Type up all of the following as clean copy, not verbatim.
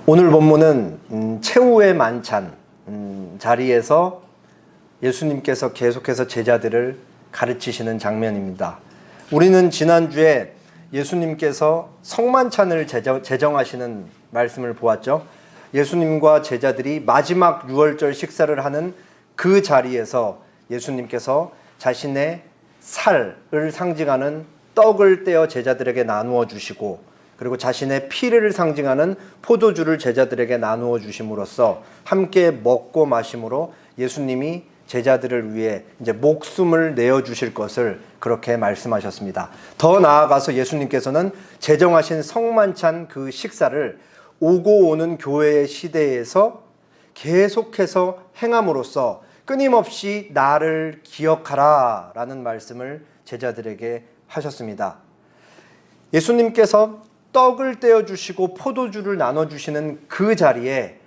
오늘 본문은 최후의 만찬 자리에서 예수님께서 계속해서 제자들을 가르치시는 장면입니다. 우리는 지난주에 예수님께서 성만찬을 제정하시는 말씀을 보았죠. 예수님과 제자들이 마지막 유월절 식사를 하는 그 자리에서 예수님께서 자신의 살을 상징하는 떡을 떼어 제자들에게 나누어 주시고, 그리고 자신의 피를 상징하는 포도주를 제자들에게 나누어 주심으로써 함께 먹고 마심으로 예수님이 제자들을 위해 이제 목숨을 내어 주실 것을 그렇게 말씀하셨습니다. 더 나아가서 예수님께서는 제정하신 성만찬 그 식사를 오고 오는 교회의 시대에서 계속해서 행함으로써 끊임없이 나를 기억하라 라는 말씀을 제자들에게 하셨습니다. 예수님께서 떡을 떼어주시고 포도주를 나눠주시는 그 자리에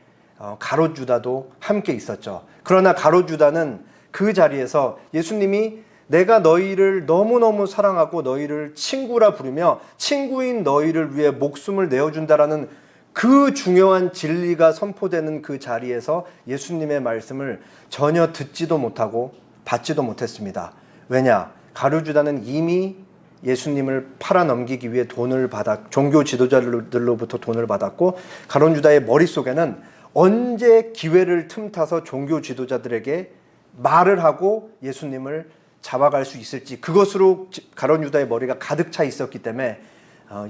가롯 유다도 함께 있었죠. 그러나 가롯 유다는 그 자리에서 예수님이 내가 너희를 너무너무 사랑하고 너희를 친구라 부르며 친구인 너희를 위해 목숨을 내어준다라는 그 중요한 진리가 선포되는 그 자리에서 예수님의 말씀을 전혀 듣지도 못하고 받지도 못했습니다. 왜냐? 가룟 유다는 이미 예수님을 팔아넘기기 위해 돈을 종교 지도자들로부터 돈을 받았고, 가룟 유다의 머릿속에는 언제 기회를 틈타서 종교 지도자들에게 말을 하고 예수님을 잡아갈 수 있을지, 그것으로 가룟 유다의 머리가 가득 차 있었기 때문에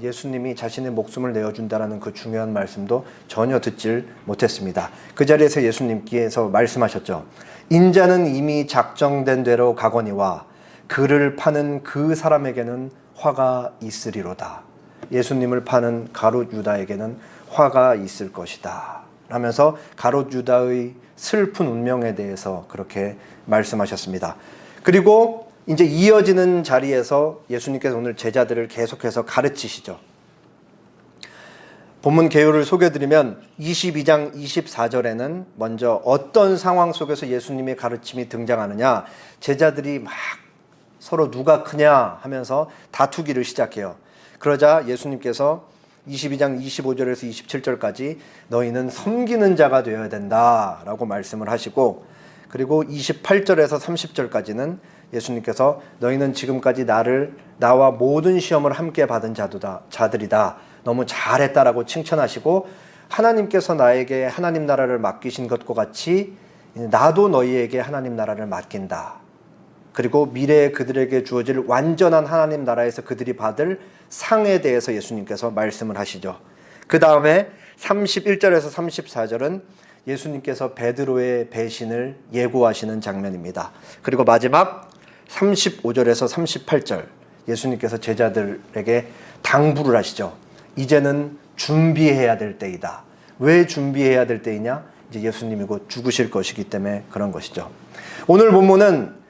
예수님이 자신의 목숨을 내어준다라는 그 중요한 말씀도 전혀 듣질 못했습니다. 그 자리에서 예수님께서 말씀하셨죠. 인자는 이미 작정된 대로 가거니와 그를 파는 그 사람에게는 화가 있으리로다. 예수님을 파는 가룟 유다에게는 화가 있을 것이다 라면서 가룟 유다의 슬픈 운명에 대해서 그렇게 말씀하셨습니다. 그리고 이제 이어지는 자리에서 예수님께서 오늘 제자들을 계속해서 가르치시죠. 본문 개요를 소개해드리면 22장 24절에는 먼저 어떤 상황 속에서 예수님의 가르침이 등장하느냐, 제자들이 막 서로 누가 크냐 하면서 다투기를 시작해요. 그러자 예수님께서 22장 25절에서 27절까지 너희는 섬기는 자가 되어야 된다라고 말씀을 하시고, 그리고 28절에서 30절까지는 예수님께서 너희는 지금까지 나와 모든 시험을 함께 받은 자들이다. 너무 잘했다라고 칭찬하시고, 하나님께서 나에게 하나님 나라를 맡기신 것과 같이 나도 너희에게 하나님 나라를 맡긴다. 그리고 미래에 그들에게 주어질 완전한 하나님 나라에서 그들이 받을 상에 대해서 예수님께서 말씀을 하시죠. 그 다음에 31절에서 34절은 예수님께서 베드로의 배신을 예고하시는 장면입니다. 그리고 마지막 35절에서 38절 예수님께서 제자들에게 당부를 하시죠. 이제는 준비해야 될 때이다. 왜 준비해야 될 때이냐? 이제 예수님이 곧 죽으실 것이기 때문에 그런 것이죠. 오늘 본문은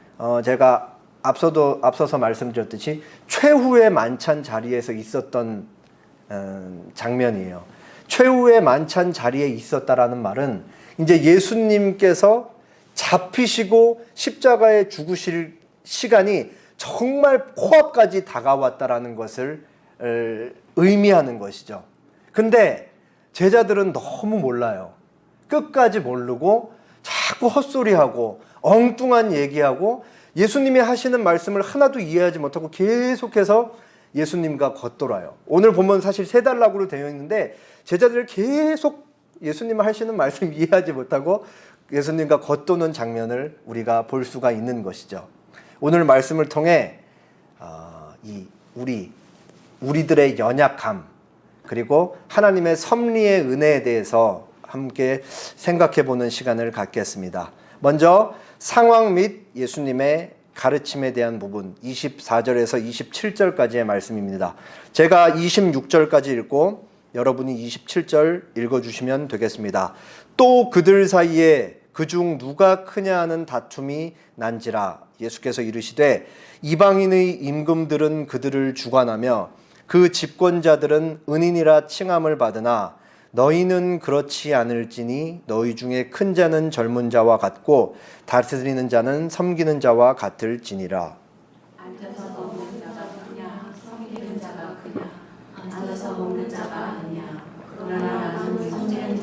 제가 앞서서 말씀드렸듯이 최후의 만찬 자리에서 있었던 장면이에요. 최후의 만찬 자리에 있었다라는 말은 이제 예수님께서 잡히시고 십자가에 죽으실 시간이 정말 코앞까지 다가왔다라는 것을 의미하는 것이죠. 근데 제자들은 너무 몰라요. 끝까지 모르고 자꾸 헛소리하고 엉뚱한 얘기하고 예수님이 하시는 말씀을 하나도 이해하지 못하고 계속해서 예수님과 겉돌아요. 오늘 보면 사실 세 단락으로 되어 있는데 제자들이 계속 예수님 하시는 말씀 이해하지 못하고 예수님과 겉도는 장면을 우리가 볼 수가 있는 것이죠. 오늘 말씀을 통해 우리들의 연약함, 그리고 하나님의 섭리의 은혜에 대해서 함께 생각해 보는 시간을 갖겠습니다. 먼저 상황 및 예수님의 가르침에 대한 부분 24절에서 27절까지의 말씀입니다. 제가 26절까지 읽고 여러분이 27절 읽어주시면 되겠습니다. 또 그들 사이에 그중 누가 크냐 하는 다툼이 난지라. 예수께서 이르시되 이방인의 임금들은 그들을 주관하며 그 집권자들은 은인이라 칭함을 받으나 너희는 그렇지 않을지니 너희 중에 큰 자는 젊은 자와 같고 다스리는 자는 섬기는 자와 같을지니라. 앉아서 먹는 자가 크냐 섬기는 자가 크냐 앉아서 먹는 자가 아니냐 그러나 나는 섬기는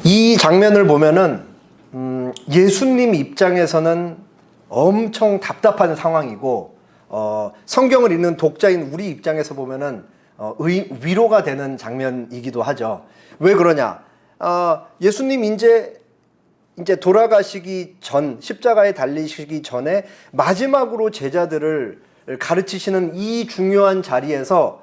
이 장면을 보면은 예수님 입장에서는 엄청 답답한 상황이고 성경을 읽는 독자인 우리 입장에서 보면은 위로가 되는 장면이기도 하죠. 왜 그러냐? 예수님 이제 돌아가시기 전, 십자가에 달리시기 전에 마지막으로 제자들을 가르치시는 이 중요한 자리에서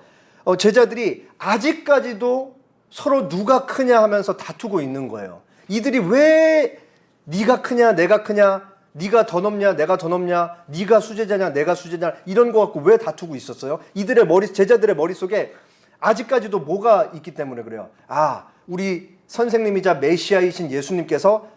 제자들이 아직까지도 서로 누가 크냐 하면서 다투고 있는 거예요. 이들이 왜 네가 크냐 내가 크냐, 네가 더 높냐 내가 더 높냐, 네가 수제자냐 내가 수제자냐, 이런 거 갖고 왜 다투고 있었어요? 제자들의 머릿속에 아직까지도 뭐가 있기 때문에 그래요. 우리 선생님이자 메시아이신 예수님께서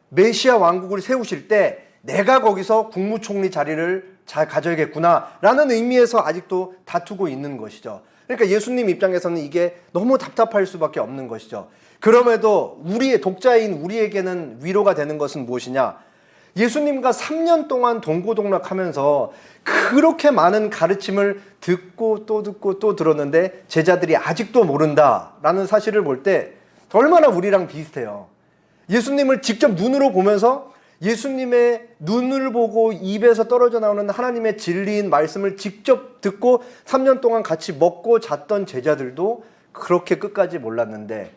메시아 왕국을 세우실 때 내가 거기서 국무총리 자리를 잘 가져야겠구나 라는 의미에서 아직도 다투고 있는 것이죠. 그러니까 예수님 입장에서는 이게 너무 답답할 수밖에 없는 것이죠. 그럼에도 독자인 우리에게는 위로가 되는 것은 무엇이냐? 예수님과 3년 동안 동고동락하면서 그렇게 많은 가르침을 듣고 또 들었는데 제자들이 아직도 모른다라는 사실을 볼 때 얼마나 우리랑 비슷해요. 예수님을 직접 눈으로 보면서 예수님의 눈을 보고 입에서 떨어져 나오는 하나님의 진리인 말씀을 직접 듣고 3년 동안 같이 먹고 잤던 제자들도 그렇게 끝까지 몰랐는데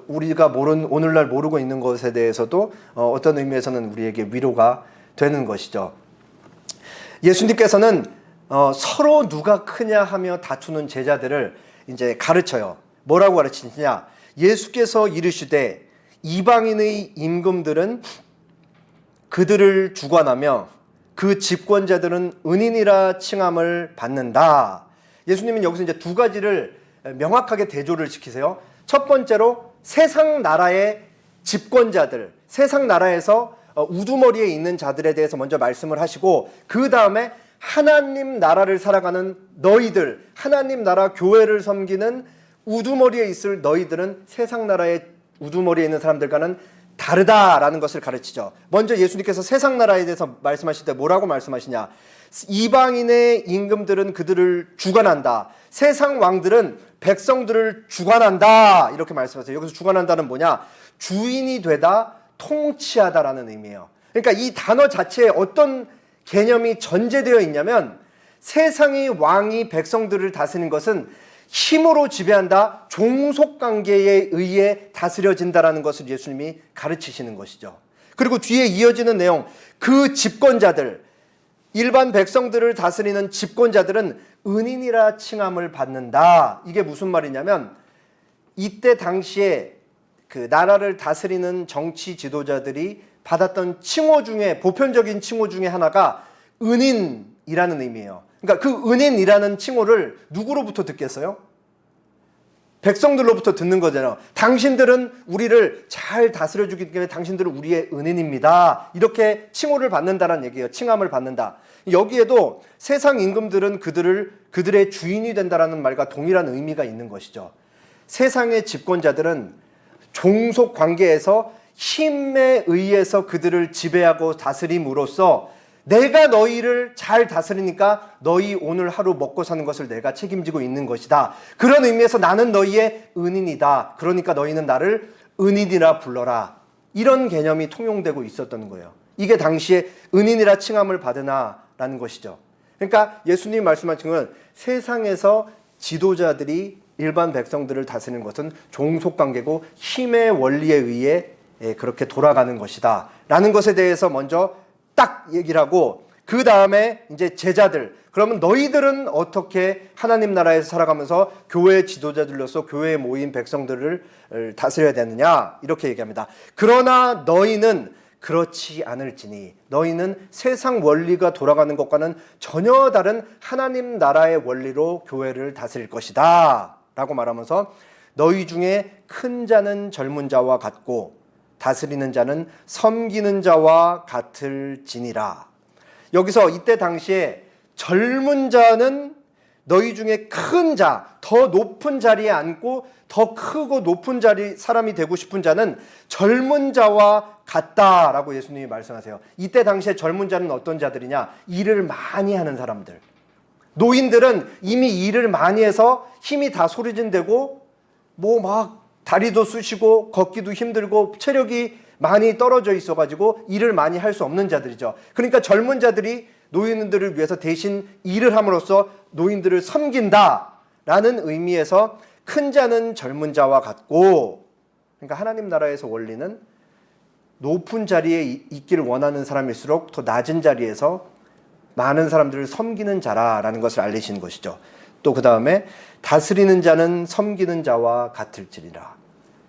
우리가 오늘날 모르고 있는 것에 대해서도 어떤 의미에서는 우리에게 위로가 되는 것이죠. 예수님께서는 서로 누가 크냐 하며 다투는 제자들을 이제 가르쳐요. 뭐라고 가르치느냐? 예수께서 이르시되 이방인의 임금들은 그들을 주관하며 그 집권자들은 은인이라 칭함을 받는다. 예수님은 여기서 이제 두 가지를 명확하게 대조를 시키세요. 첫 번째로 세상 나라의 집권자들, 세상 나라에서 우두머리에 있는 자들에 대해서 먼저 말씀을 하시고, 그 다음에 하나님 나라를 살아가는 너희들, 하나님 나라 교회를 섬기는 우두머리에 있을 너희들은 세상 나라의 우두머리에 있는 사람들과는 다르다라는 것을 가르치죠. 먼저 예수님께서 세상 나라에 대해서 말씀하실 때 뭐라고 말씀하시냐? 이방인의 임금들은 그들을 주관한다. 세상 왕들은 백성들을 주관한다. 이렇게 말씀하세요. 여기서 주관한다는 뭐냐? 주인이 되다, 통치하다라는 의미예요. 그러니까 이 단어 자체에 어떤 개념이 전제되어 있냐면, 세상의 왕이 백성들을 다스리는 것은 힘으로 지배한다, 종속관계에 의해 다스려진다라는 것을 예수님이 가르치시는 것이죠. 그리고 뒤에 이어지는 내용, 그 집권자들, 일반 백성들을 다스리는 집권자들은 은인이라 칭함을 받는다. 이게 무슨 말이냐면, 이때 당시에 그 나라를 다스리는 정치 지도자들이 받았던 칭호 중에, 보편적인 칭호 중에 하나가 은인이라는 의미예요. 그러니까 그 은인이라는 칭호를 누구로부터 듣겠어요? 백성들로부터 듣는 거잖아요. 당신들은 우리를 잘 다스려주기 때문에 당신들은 우리의 은인입니다. 이렇게 칭호를 받는다는 얘기예요. 칭함을 받는다. 여기에도 세상 임금들은 그들의 주인이 된다라는 말과 동일한 의미가 있는 것이죠. 세상의 집권자들은 종속 관계에서 힘에 의해서 그들을 지배하고 다스림으로써 내가 너희를 잘 다스리니까 너희 오늘 하루 먹고 사는 것을 내가 책임지고 있는 것이다. 그런 의미에서 나는 너희의 은인이다. 그러니까 너희는 나를 은인이라 불러라. 이런 개념이 통용되고 있었던 거예요. 이게 당시에 은인이라 칭함을 받으나라는 것이죠. 그러니까 예수님 말씀하신 건 세상에서 지도자들이 일반 백성들을 다스리는 것은 종속관계고 힘의 원리에 의해 그렇게 돌아가는 것이다. 라는 것에 대해서 먼저 딱 얘기를 하고, 그 다음에 이제 제자들, 그러면 너희들은 어떻게 하나님 나라에서 살아가면서 교회 지도자들로서 교회에 모인 백성들을 다스려야 되느냐, 이렇게 얘기합니다. 그러나 너희는 그렇지 않을지니, 너희는 세상 원리가 돌아가는 것과는 전혀 다른 하나님 나라의 원리로 교회를 다스릴 것이다 라고 말하면서, 너희 중에 큰 자는 젊은 자와 같고 다스리는 자는 섬기는 자와 같을지니라. 여기서 이때 당시에 젊은 자는 너희 중에 큰 자, 더 높은 자리에 앉고 더 크고 높은 사람이 되고 싶은 자는 젊은 자와 같다라고 예수님이 말씀하세요. 이때 당시에 젊은 자는 어떤 자들이냐? 일을 많이 하는 사람들. 노인들은 이미 일을 많이 해서 힘이 다 소리진되고 뭐 막 다리도 쑤시고 걷기도 힘들고 체력이 많이 떨어져 있어가지고 일을 많이 할 수 없는 자들이죠. 그러니까 젊은 자들이 노인들을 위해서 대신 일을 함으로써 노인들을 섬긴다라는 의미에서 큰 자는 젊은 자와 같고, 그러니까 하나님 나라에서 원리는 높은 자리에 있기를 원하는 사람일수록 더 낮은 자리에서 많은 사람들을 섬기는 자라라는 것을 알리시는 것이죠. 또 그 다음에 다스리는 자는 섬기는 자와 같을지니라.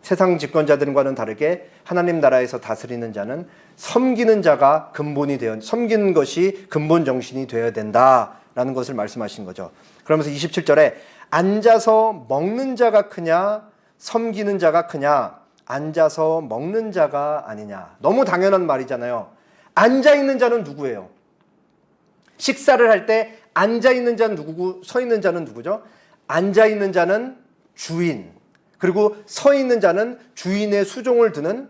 세상 집권자들과는 다르게 하나님 나라에서 다스리는 자는 섬기는 자가 근본이 되어, 섬기는 것이 근본 정신이 되어야 된다라는 것을 말씀하신 거죠. 그러면서 27절에 앉아서 먹는 자가 크냐 섬기는 자가 크냐, 앉아서 먹는 자가 아니냐. 너무 당연한 말이잖아요. 앉아있는 자는 누구예요? 식사를 할 때 앉아있는 자는 누구고 서 있는 자는 누구죠? 앉아있는 자는 주인, 그리고 서 있는 자는 주인의 수종을 드는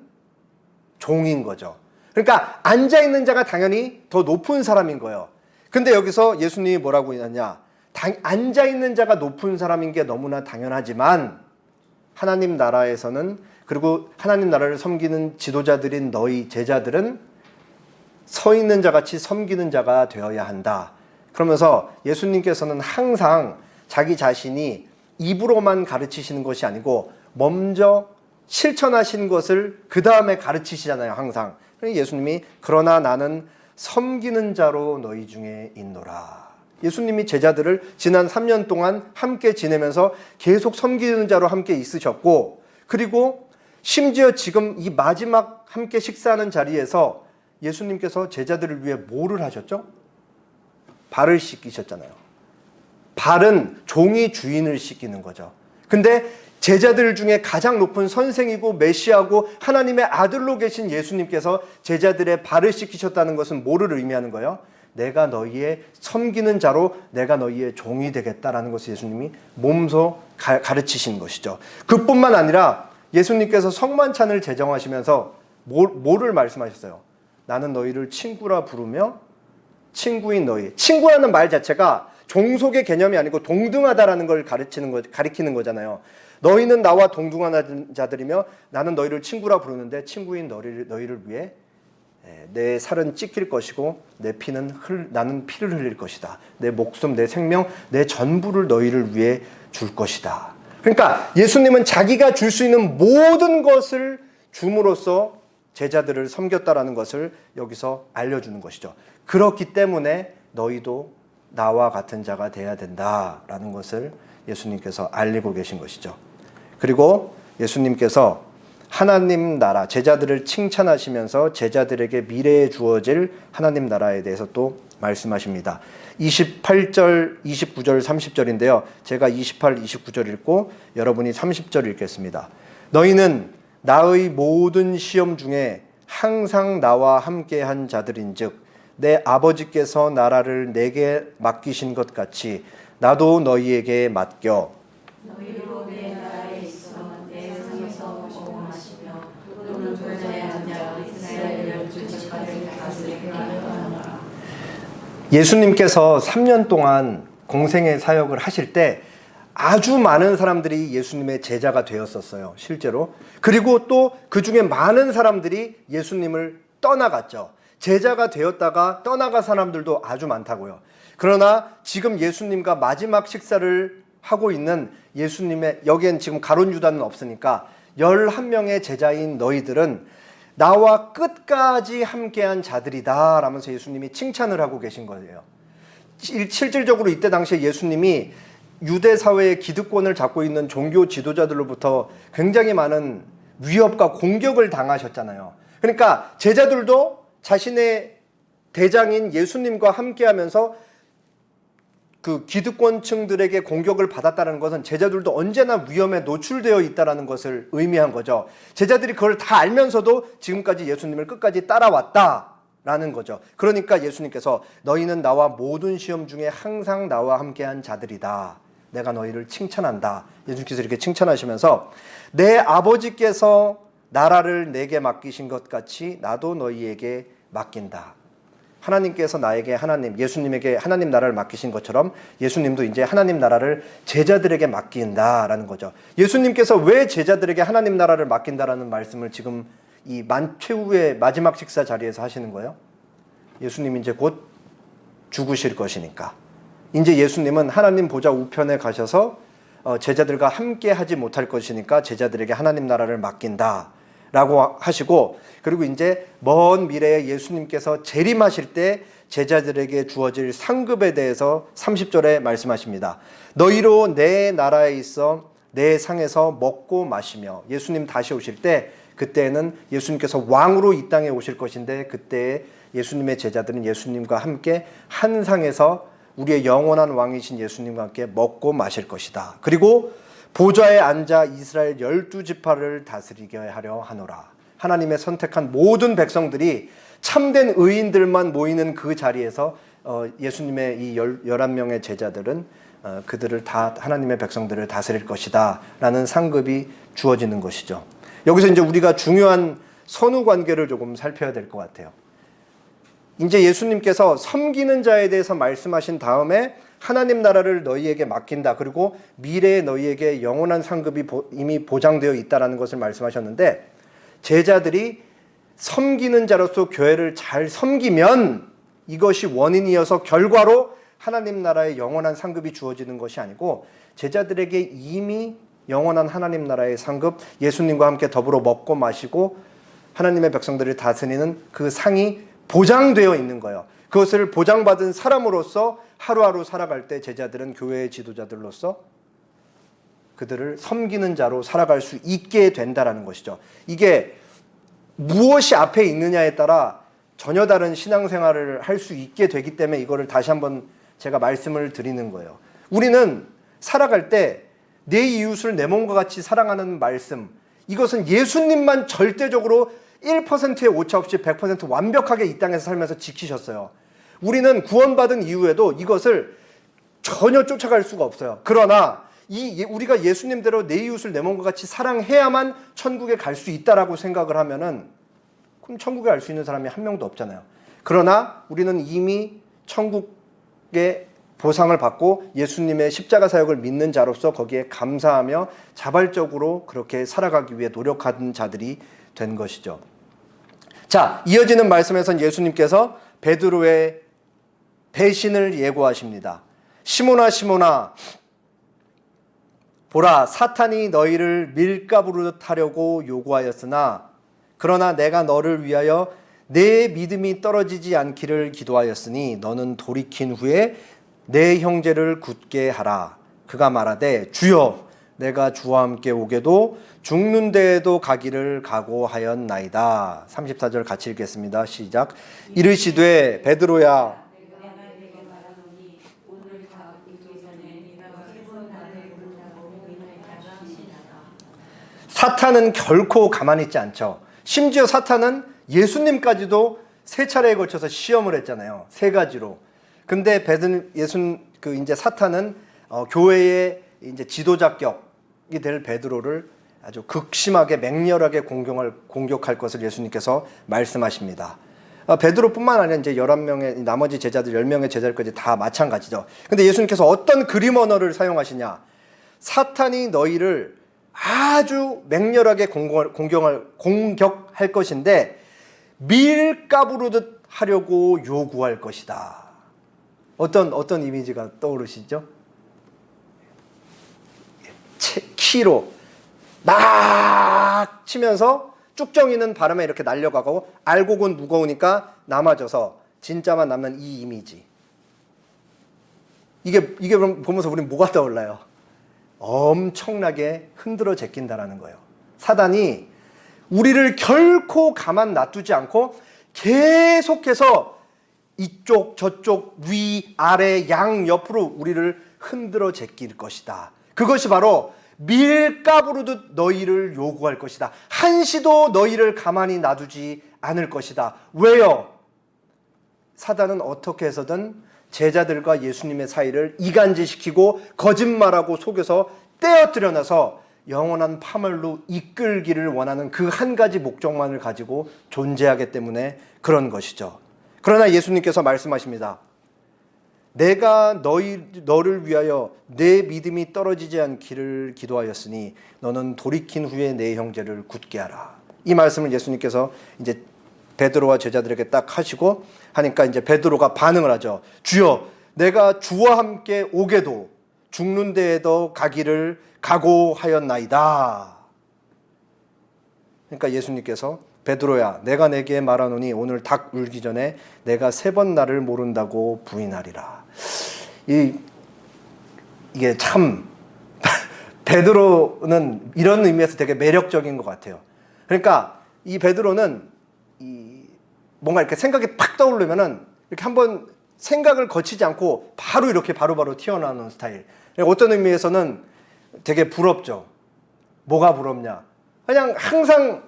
종인 거죠. 그러니까 앉아있는 자가 당연히 더 높은 사람인 거예요. 근데 여기서 예수님이 뭐라고 했냐? 앉아있는 자가 높은 사람인 게 너무나 당연하지만 하나님 나라에서는, 그리고 하나님 나라를 섬기는 지도자들인 너희 제자들은 서 있는 자같이 섬기는 자가 되어야 한다. 그러면서 예수님께서는 항상 자기 자신이 입으로만 가르치시는 것이 아니고 먼저 실천하신 것을 그 다음에 가르치시잖아요, 항상. 예수님이 그러나 나는 섬기는 자로 너희 중에 있노라. 예수님이 제자들을 지난 3년 동안 함께 지내면서 계속 섬기는 자로 함께 있으셨고, 그리고 심지어 지금 이 마지막 함께 식사하는 자리에서 예수님께서 제자들을 위해 뭐를 하셨죠? 발을 씻기셨잖아요. 발은 종이 주인을 씻기는 거죠. 근데 제자들 중에 가장 높은 선생이고 메시아고 하나님의 아들로 계신 예수님께서 제자들의 발을 씻기셨다는 것은 뭐를 의미하는 거예요? 내가 너희의 섬기는 자로 내가 너희의 종이 되겠다라는 것을 예수님이 몸소 가르치신 것이죠. 그뿐만 아니라 예수님께서 성만찬을 제정하시면서 뭐를 말씀하셨어요? 나는 너희를 친구라 부르며 친구인 너희. 친구라는 말 자체가 종속의 개념이 아니고 동등하다라는 걸 가리키는 거잖아요. 너희는 나와 동등한 자들이며 나는 너희를 친구라 부르는데 친구인 너희를 위해 내 살은 찢길 것이고 내 피는 나는 피를 흘릴 것이다. 내 목숨, 내 생명, 내 전부를 너희를 위해 줄 것이다. 그러니까 예수님은 자기가 줄 수 있는 모든 것을 줌으로써 제자들을 섬겼다라는 것을 여기서 알려주는 것이죠. 그렇기 때문에 너희도 나와 같은 자가 돼야 된다라는 것을 예수님께서 알리고 계신 것이죠. 그리고 예수님께서 하나님 나라, 제자들을 칭찬하시면서 제자들에게 미래에 주어질 하나님 나라에 대해서 또 말씀하십니다. 28절, 29절, 30절인데요. 제가 28, 29절 읽고 여러분이 30절 읽겠습니다. 너희는 나의 모든 시험 중에 항상 나와 함께한 자들인즉 내 아버지께서 나라를 내게 맡기신 것 같이 나도 너희에게 맡겨 너희로 내 나라에 있어 내 성에서 보호하시며 또는 보좌에 앉아 이스라엘 열두 지파를 다스리게 하노라. 예수님께서 3년 동안 공생의 사역을 하실 때 아주 많은 사람들이 예수님의 제자가 되었었어요, 실제로. 그리고 또 그 중에 많은 사람들이 예수님을 떠나갔죠. 제자가 되었다가 떠나간 사람들도 아주 많다고요. 그러나 지금 예수님과 마지막 식사를 하고 있는 예수님의, 여기엔 지금 가룟 유다는 없으니까 11명의 제자인 너희들은 나와 끝까지 함께한 자들이다 라면서 예수님이 칭찬을 하고 계신 거예요. 실질적으로 이때 당시에 예수님이 유대 사회의 기득권을 잡고 있는 종교 지도자들로부터 굉장히 많은 위협과 공격을 당하셨잖아요. 그러니까 제자들도 자신의 대장인 예수님과 함께하면서 그 기득권층들에게 공격을 받았다는 것은 제자들도 언제나 위험에 노출되어 있다는 것을 의미한 거죠. 제자들이 그걸 다 알면서도 지금까지 예수님을 끝까지 따라왔다라는 거죠. 그러니까 예수님께서 너희는 나와 모든 시험 중에 항상 나와 함께한 자들이다. 내가 너희를 칭찬한다. 예수님께서 이렇게 칭찬하시면서 내 아버지께서 나라를 내게 맡기신 것 같이 나도 너희에게 맡긴다. 하나님께서 나에게 예수님에게 하나님 나라를 맡기신 것처럼 예수님도 이제 하나님 나라를 제자들에게 맡긴다라는 거죠. 예수님께서 왜 제자들에게 하나님 나라를 맡긴다라는 말씀을 지금 이 최후의 마지막 식사 자리에서 하시는 거예요? 예수님 이제 곧 죽으실 것이니까. 이제 예수님은 하나님 보좌 우편에 가셔서 제자들과 함께 하지 못할 것이니까 제자들에게 하나님 나라를 맡긴다라고 하시고, 그리고 이제 먼 미래에 예수님께서 재림하실 때 제자들에게 주어질 상급에 대해서 30절에 말씀하십니다. 너희로 내 나라에 있어 내 상에서 먹고 마시며, 예수님 다시 오실 때 그때는 예수님께서 왕으로 이 땅에 오실 것인데, 그때 예수님의 제자들은 예수님과 함께 한 상에서 우리의 영원한 왕이신 예수님과 함께 먹고 마실 것이다. 그리고 보좌에 앉아 이스라엘 12지파를 다스리게 하려 하노라. 하나님의 선택한 모든 백성들이 참된 의인들만 모이는 그 자리에서 예수님의 이 11명의 제자들은 그들을 다 하나님의 백성들을 다스릴 것이다 라는 상급이 주어지는 것이죠. 여기서 이제 우리가 중요한 선후 관계를 조금 살펴야 될 것 같아요. 이제 예수님께서 섬기는 자에 대해서 말씀하신 다음에 하나님 나라를 너희에게 맡긴다, 그리고 미래에 너희에게 영원한 상급이 이미 보장되어 있다는 것을 말씀하셨는데, 제자들이 섬기는 자로서 교회를 잘 섬기면 이것이 원인이어서 결과로 하나님 나라의 영원한 상급이 주어지는 것이 아니고, 제자들에게 이미 영원한 하나님 나라의 상급, 예수님과 함께 더불어 먹고 마시고 하나님의 백성들을 다스리는 그 상이 보장되어 있는 거예요. 그것을 보장받은 사람으로서 하루하루 살아갈 때 제자들은 교회의 지도자들로서 그들을 섬기는 자로 살아갈 수 있게 된다라는 것이죠. 이게 무엇이 앞에 있느냐에 따라 전혀 다른 신앙생활을 할 수 있게 되기 때문에 이거를 다시 한번 제가 말씀을 드리는 거예요. 우리는 살아갈 때 내 이웃을 내 몸과 같이 사랑하는 말씀, 이것은 예수님만 절대적으로 1%의 오차 없이 100% 완벽하게 이 땅에서 살면서 지키셨어요. 우리는 구원받은 이후에도 이것을 전혀 쫓아갈 수가 없어요. 그러나 우리가 예수님대로 내 이웃을 내 몸과 같이 사랑해야만 천국에 갈 수 있다라고 생각을 하면은, 그럼 천국에 갈 수 있는 사람이 한 명도 없잖아요. 그러나 우리는 이미 천국의 보상을 받고 예수님의 십자가 사역을 믿는 자로서 거기에 감사하며 자발적으로 그렇게 살아가기 위해 노력하는 자들이 된 것이죠. 자, 이어지는 말씀에선 예수님께서 베드로의 배신을 예고하십니다. 시몬아 시몬아, 보라, 사탄이 너희를 밀가부르듯 하려고 요구하였으나 그러나 내가 너를 위하여 내 믿음이 떨어지지 않기를 기도하였으니 너는 돌이킨 후에 내 형제를 굳게 하라. 그가 말하되 주여, 내가 주와 함께 오게도 죽는 데에도 가기를 각오하였나이다. 34절 같이 읽겠습니다. 시작. 이르시되 베드로야, 사탄은 결코 가만히 있지 않죠. 심지어 사탄은 예수님까지도 3차례에 걸쳐서 시험을 했잖아요. 3가지로. 근데 이제 사탄은 교회의 이제 지도자격이 될 베드로를 아주 극심하게 맹렬하게 공격할 것을 예수님께서 말씀하십니다. 베드로뿐만 아니라 이제 11명의 나머지 제자들 10명의 제자들까지 다 마찬가지죠. 근데 예수님께서 어떤 그림 언어를 사용하시냐? 사탄이 너희를 아주 맹렬하게 공격할 것인데 밀가부르듯 하려고 요구할 것이다. 어떤 이미지가 떠오르시죠? 키로 막 치면서 쭉정이는 바람에 이렇게 날려가고 알곡은 무거우니까 남아져서 진짜만 남는 이 이미지. 이게 보면서 우리는 뭐가 떠올라요? 엄청나게 흔들어 제낀다라는 거예요. 사단이 우리를 결코 가만 놔두지 않고 계속해서 이쪽 저쪽 위 아래 양 옆으로 우리를 흔들어 제낄 것이다. 그것이 바로 밀가부르듯 너희를 요구할 것이다. 한시도 너희를 가만히 놔두지 않을 것이다. 왜요? 사단은 어떻게 해서든 제자들과 예수님의 사이를 이간질시키고 거짓말하고 속여서 떼어뜨려 놔서 영원한 파멸로 이끌기를 원하는 그 한 가지 목적만을 가지고 존재하기 때문에 그런 것이죠. 그러나 예수님께서 말씀하십니다. 내가 너를 위하여 내 믿음이 떨어지지 않기를 기도하였으니 너는 돌이킨 후에 내 형제를 굳게 하라. 이 말씀을 예수님께서 이제 베드로와 제자들에게 딱 하시고 하니까 이제 베드로가 반응을 하죠. 주여, 내가 주와 함께 오게도 죽는 데에도 가기를 각오하였나이다. 그러니까 예수님께서 베드로야, 내가 내게 말하노니 오늘 닭 울기 전에 내가 3번 나를 모른다고 부인하리라. 이게 참 베드로는 이런 의미에서 되게 매력적인 것 같아요. 그러니까 이 베드로는 뭔가 이렇게 생각이 팍 떠오르면은 이렇게 한번 생각을 거치지 않고 바로 이렇게 바로바로 튀어나오는 스타일. 어떤 의미에서는 되게 부럽죠. 뭐가 부럽냐? 그냥 항상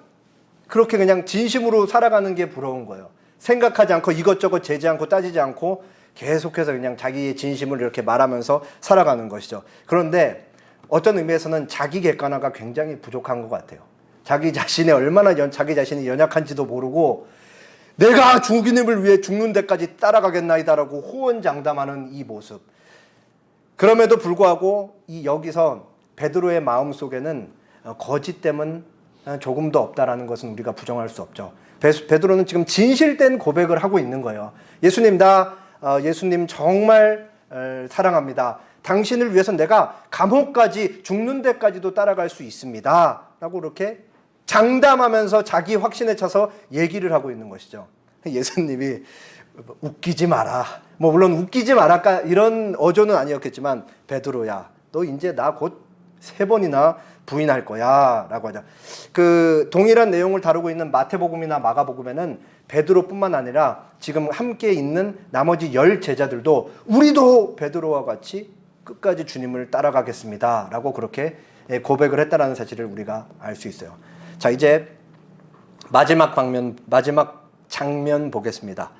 그렇게 그냥 진심으로 살아가는 게 부러운 거예요. 생각하지 않고 이것저것 재지 않고 따지지 않고 계속해서 그냥 자기의 진심을 이렇게 말하면서 살아가는 것이죠. 그런데 어떤 의미에서는 자기 객관화가 굉장히 부족한 것 같아요. 자기 자신이 얼마나 자기 자신이 연약한지도 모르고 내가 주님을 위해 죽는 데까지 따라가겠나이다라고 호언장담하는 이 모습. 그럼에도 불구하고 여기서 베드로의 마음 속에는 거짓됨은 조금도 없다라는 것은 우리가 부정할 수 없죠. 베드로는 지금 진실된 고백을 하고 있는 거예요. 예수님, 예수님 정말 사랑합니다. 당신을 위해서 내가 감옥까지 죽는 데까지도 따라갈 수 있습니다. 라고 이렇게 장담하면서 자기 확신에 차서 얘기를 하고 있는 것이죠. 예수님이 웃기지 마라. 물론 웃기지 마라 이런 어조는 아니었겠지만 베드로야, 너 이제 나 곧 3번이나 부인할 거야 라고 하죠. 그 동일한 내용을 다루고 있는 마태복음이나 마가복음에는 베드로뿐만 아니라 지금 함께 있는 나머지 10 제자들도 우리도 베드로와 같이 끝까지 주님을 따라가겠습니다 라고 그렇게 고백을 했다는 사실을 우리가 알 수 있어요. 자, 이제 마지막 장면 보겠습니다.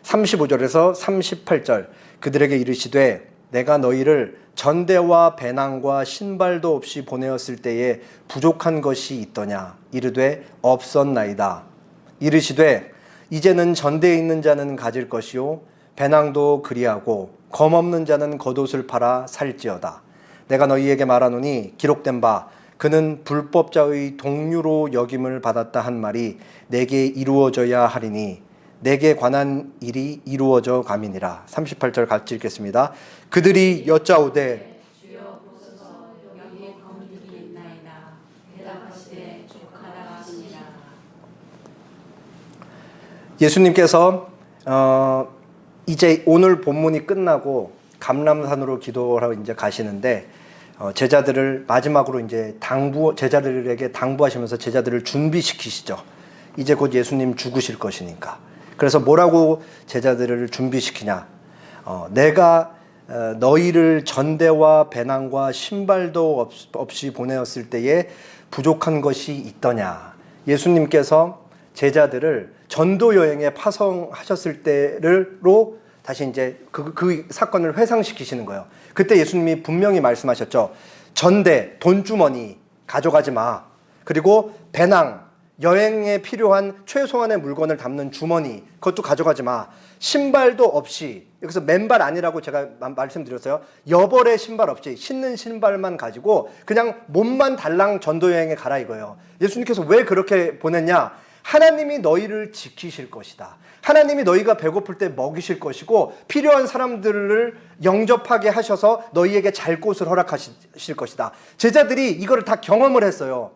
35절에서 38절. 그들에게 이르시되 내가 너희를 전대와 배낭과 신발도 없이 보내었을 때에 부족한 것이 있더냐? 이르되 없었나이다. 이르시되 이제는 전대에 있는 자는 가질 것이요 배낭도 그리하고 검 없는 자는 겉옷을 팔아 살지어다. 내가 너희에게 말하노니 기록된 바 그는 불법자의 동류로 여김을 받았다 한 말이 내게 이루어져야 하리니 내게 관한 일이 이루어져 가미니라. 38절 같이 읽겠습니다. 그들이 여짜오되 주여 보소서 여기에 검들이 있나이다. 대답하시되 족하라 하시니라. 예수님께서 이제 오늘 본문이 끝나고 감람산으로 기도하러 이제 가시는데 제자들을 마지막으로 이제 제자들에게 당부하시면서 제자들을 준비시키시죠. 이제 곧 예수님 죽으실 것이니까. 그래서 뭐라고 제자들을 준비시키냐? 내가 너희를 전대와 배낭과 신발도 없이 보내었을 때에 부족한 것이 있더냐? 예수님께서 제자들을 전도 여행에 파송하셨을 때로 다시 이제 그 사건을 회상시키시는 거예요. 그때 예수님이 분명히 말씀하셨죠. 전대, 돈주머니 가져가지 마. 그리고 배낭, 여행에 필요한 최소한의 물건을 담는 주머니, 그것도 가져가지 마. 신발도 없이, 여기서 맨발 아니라고 제가 말씀드렸어요. 여벌의 신발 없이 신는 신발만 가지고 그냥 몸만 달랑 전도여행에 가라 이거예요. 예수님께서 왜 그렇게 보냈냐? 하나님이 너희를 지키실 것이다. 하나님이 너희가 배고플 때 먹이실 것이고 필요한 사람들을 영접하게 하셔서 너희에게 잘 곳을 허락하실 것이다. 제자들이 이거를 다 경험을 했어요.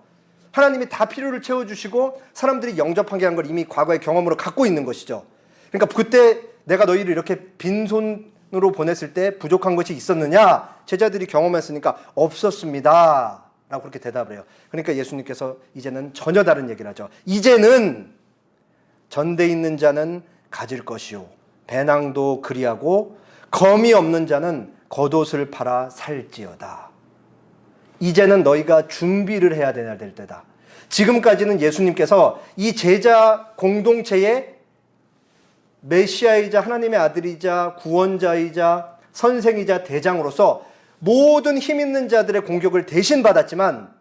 하나님이 다 필요를 채워주시고 사람들이 영접하게 한 걸 이미 과거의 경험으로 갖고 있는 것이죠. 그러니까 그때 내가 너희를 이렇게 빈손으로 보냈을 때 부족한 것이 있었느냐? 제자들이 경험했으니까 없었습니다 라고 그렇게 대답을 해요. 그러니까 예수님께서 이제는 전혀 다른 얘기를 하죠. 이제는 전대에 있는 자는 가질 것이요 배낭도 그리하고 검이 없는 자는 겉옷을 팔아 살지어다. 이제는 너희가 준비를 해야 될 때다. 지금까지는 예수님께서 이 제자 공동체의 메시아이자 하나님의 아들이자 구원자이자 선생이자 대장으로서 모든 힘 있는 자들의 공격을 대신 받았지만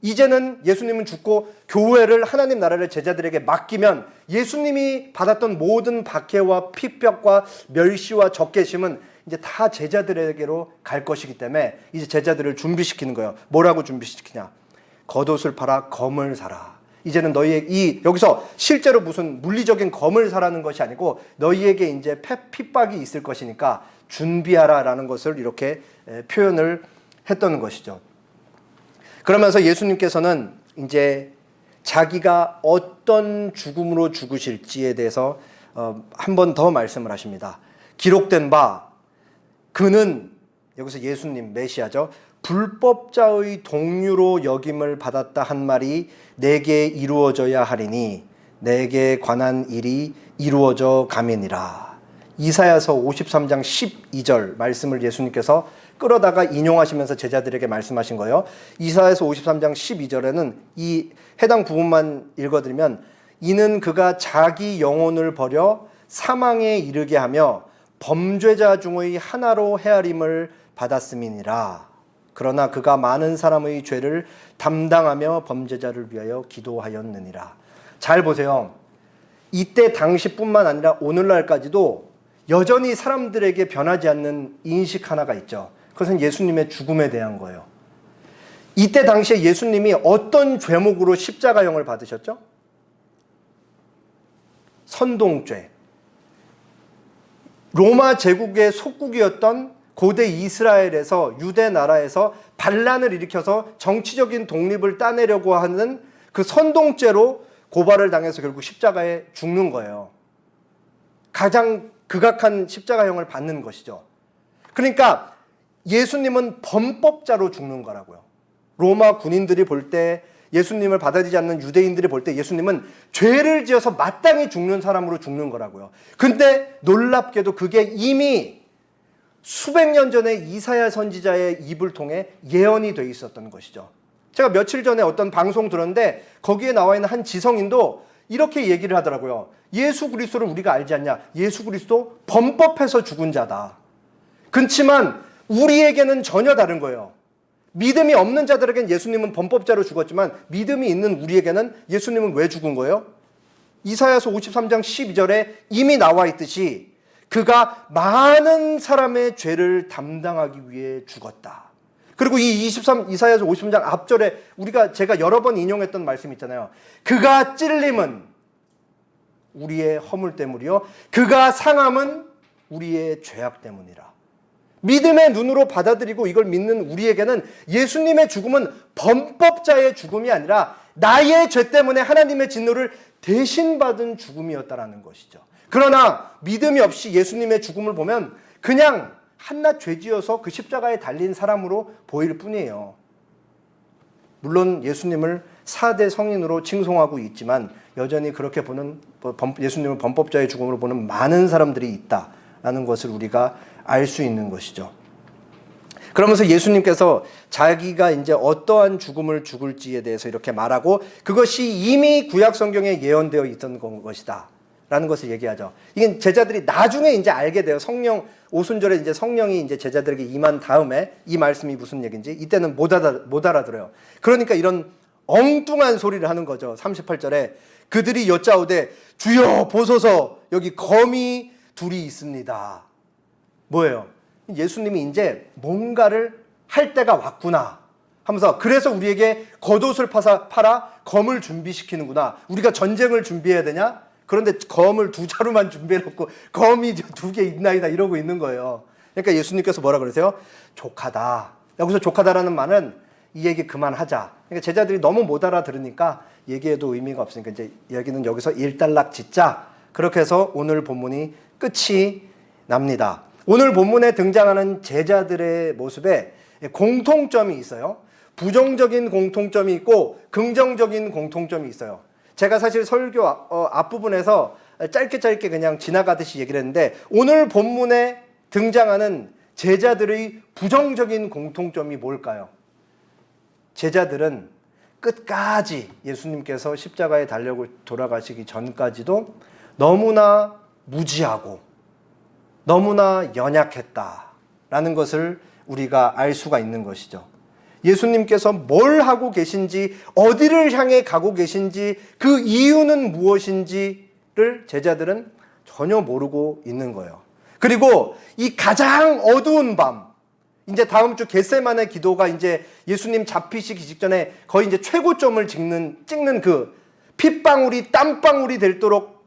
이제는 예수님은 죽고 교회를, 하나님 나라를 제자들에게 맡기면 예수님이 받았던 모든 박해와 핍박과 멸시와 적개심은 이제 다 제자들에게로 갈 것이기 때문에 이제 제자들을 준비시키는 거예요. 뭐라고 준비시키냐? 겉옷을 팔아 검을 사라. 이제는 너희의 여기서 실제로 무슨 물리적인 검을 사라는 것이 아니고 너희에게 이제 핍박이 있을 것이니까 준비하라라는 것을 이렇게 표현을 했던 것이죠. 그러면서 예수님께서는 이제 자기가 어떤 죽음으로 죽으실지에 대해서 한 번 더 말씀을 하십니다. 기록된 바 그는, 여기서 예수님 메시아죠, 불법자의 동류로 여김을 받았다 한 말이 내게 이루어져야 하리니 내게 관한 일이 이루어져 가매니라. 이사야서 53장 12절 말씀을 예수님께서 끌어다가 인용하시면서 제자들에게 말씀하신 거예요. 이사야서 53장 12절에는 이 해당 부분만 읽어드리면, 이는 그가 자기 영혼을 버려 사망에 이르게 하며 범죄자 중의 하나로 헤아림을 받았음이니라. 그러나 그가 많은 사람의 죄를 담당하며 범죄자를 위하여 기도하였느니라. 잘 보세요. 이때 당시뿐만 아니라 오늘날까지도 여전히 사람들에게 변하지 않는 인식 하나가 있죠. 그것은 예수님의 죽음에 대한 거예요. 이때 당시에 예수님이 어떤 죄목으로 십자가형을 받으셨죠? 선동죄. 로마 제국의 속국이었던 고대 이스라엘에서, 유대 나라에서 반란을 일으켜서 정치적인 독립을 따내려고 하는 그 선동죄로 고발을 당해서 결국 십자가에 죽는 거예요. 가장 극악한 십자가형을 받는 것이죠. 그러니까 예수님은 범법자로 죽는 거라고요. 로마 군인들이 볼 때, 예수님을 받아들이지 않는 유대인들이 볼 때 예수님은 죄를 지어서 마땅히 죽는 사람으로 죽는 거라고요. 근데 놀랍게도 그게 이미 수백 년 전에 이사야 선지자의 입을 통해 예언이 돼 있었던 것이죠. 제가 며칠 전에 어떤 방송 들었는데 거기에 나와 있는 한 지성인도 이렇게 얘기를 하더라고요. 예수 그리스도를 우리가 알지 않냐? 예수 그리스도 범법해서 죽은 자다. 그렇지만 우리에게는 전혀 다른 거예요. 믿음이 없는 자들에게는 예수님은 범법자로 죽었지만 믿음이 있는 우리에게는 예수님은 왜 죽은 거예요? 이사야서 53장 12절에 이미 나와 있듯이 그가 많은 사람의 죄를 담당하기 위해 죽었다. 그리고 이 이사야서 53장 앞절에 제가 여러 번 인용했던 말씀 있잖아요. 그가 찔림은 우리의 허물 때문이요, 그가 상함은 우리의 죄악 때문이라. 믿음의 눈으로 받아들이고 이걸 믿는 우리에게는 예수님의 죽음은 범법자의 죽음이 아니라 나의 죄 때문에 하나님의 진노를 대신 받은 죽음이었다라는 것이죠. 그러나 믿음이 없이 예수님의 죽음을 보면 그냥 한낱 죄지어서 그 십자가에 달린 사람으로 보일 뿐이에요. 물론 예수님을 4대 성인으로 칭송하고 있지만 여전히 그렇게 보는, 예수님을 범법자의 죽음으로 보는 많은 사람들이 있다라는 것을 우리가 알 수 있는 것이죠. 그러면서 예수님께서 자기가 이제 어떠한 죽음을 죽을지에 대해서 이렇게 말하고 그것이 이미 구약 성경에 예언되어 있던 것이다 라는 것을 얘기하죠. 이게 제자들이 나중에 이제 알게 돼요. 오순절에 이제 성령이 이제 제자들에게 임한 다음에 이 말씀이 무슨 얘기인지 이때는 못 알아들어요. 그러니까 이런 엉뚱한 소리를 하는 거죠. 38절에 그들이 여짜오되 주여 보소서 여기 검이 둘이 있습니다. 뭐예요? 예수님이 이제 뭔가를 할 때가 왔구나 하면서, 그래서 우리에게 겉옷을 팔아 검을 준비시키는구나. 우리가 전쟁을 준비해야 되냐? 그런데 검을 2자루만 준비해놓고 검이 2개 있나이다 이러고 있는 거예요. 그러니까 예수님께서 뭐라 그러세요? 족하다. 여기서 족하다라는 말은 이 얘기 그만하자. 그러니까 제자들이 너무 못 알아들으니까 얘기해도 의미가 없으니까 이제 여기는 여기서 일단락 짓자. 그렇게 해서 오늘 본문이 끝이 납니다. 오늘 본문에 등장하는 제자들의 모습에 공통점이 있어요. 부정적인 공통점이 있고 긍정적인 공통점이 있어요. 제가 사실 설교 앞부분에서 짧게 그냥 지나가듯이 얘기를 했는데 오늘 본문에 등장하는 제자들의 부정적인 공통점이 뭘까요? 제자들은 끝까지 예수님께서 십자가에 달려고 돌아가시기 전까지도 너무나 무지하고 너무나 연약했다라는 것을 우리가 알 수가 있는 것이죠. 예수님께서 뭘 하고 계신지, 어디를 향해 가고 계신지, 그 이유는 무엇인지를 제자들은 전혀 모르고 있는 거예요. 그리고 이 가장 어두운 밤, 이제 다음 주 겟세마네 기도가 이제 예수님 잡히시기 직전에 거의 이제 최고점을 찍는 그 핏방울이 땀방울이 되도록